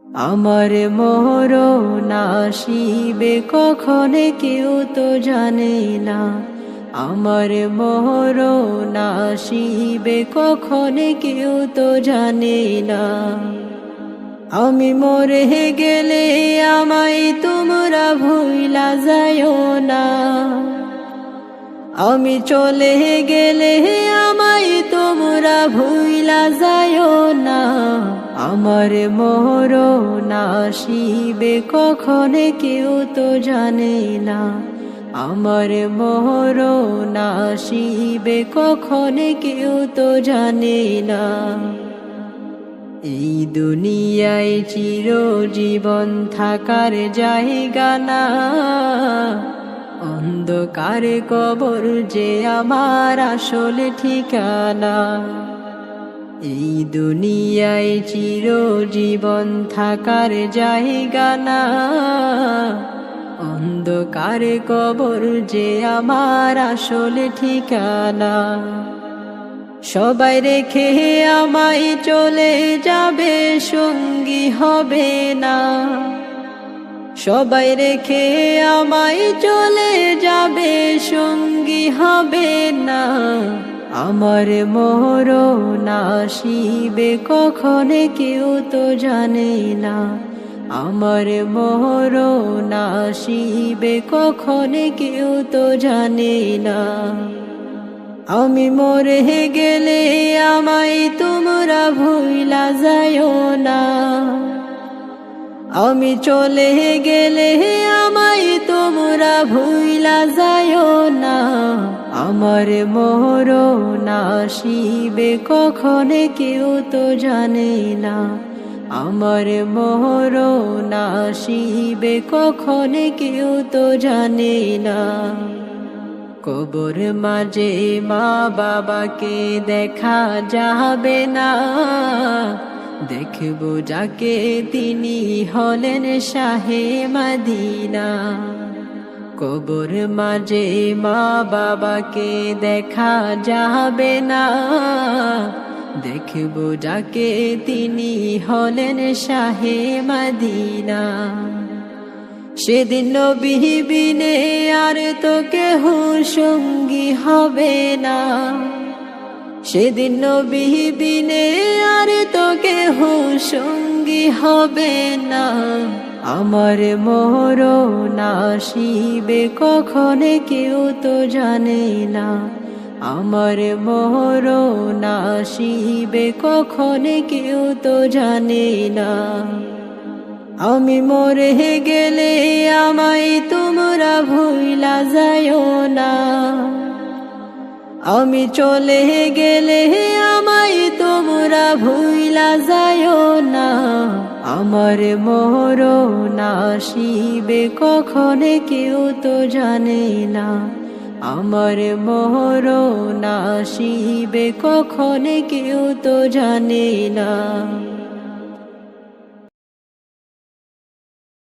আমার মরণ আসিবে কখন কেউ তো জানে না, আমার মরণ আসিবে কখন কেউ তো জানে না। আমি মরে গেলে আমায় তোমরা ভুইলা যাইও না, আমি চলে গেলে আমায় তোমরা ভুইলা যাইও না। আমার মরণ আসিবে কখন কেউ তো জানে না, আমার মরণ আসিবে কখন কেউ তো জানে না। এই দুনিয়ায় চিরজীবন থাকার জায়গা না, অন্ধকারে কবর যে আমার আসল ঠিকানা। এই দুনিয়ায় চিরজীবন থাকার জায়গা না, অন্ধকারে কবর যে আমার আসল ঠিকানা। সবাই রেখে আমায় চলে যাবে, সঙ্গী হবে না, সবাই রেখে আমায় চলে যাবে, সঙ্গী হবে না। আমার মরণ আসিবে কখন কেউ তো জানে না, আমার মরণ আসিবে কখন কেউ তো জানে না। আমি মরে গেলে আমায় তোমরা ভুইলা যাইও না, আমি চলে গেলে আমায় তোমরা ভুইলা যাইও না। আমার মরণ আসিবে কখন কেউ তো জানে না, আমার মরণ আসিবে কখন কেউ তো জানে না। কবর মাঝে মা বাবাকে দেখা যাবে না, দেখব যাকে তিনি হলেন শাহে মদিনা। কবর মাঝে মা বাবাকে দেখা যাবে না, দেখব যাকে তিনি হলেন শাহে মদিনা। সেদিন নবী বিনে আর তো কেহ সঙ্গী হবে না, সেদিন নবী বিনে আর তো কেহ সঙ্গী হবে না। আমার মরণ আসিবে কখন কেউ তো জানে না, আমার মরণ আসিবে কখন কেউ তো জানে না। আমি মরে গেলে আমায় তোমরা ভুইলা যাইও না, আমি চলে গেলে আমায় তোমরা ভুইলা যাইও না। আমার মরণ আসিবে কখন কেউ তো জানে না, আমার মরণ আসিবে কখন কেউ তো জানে না।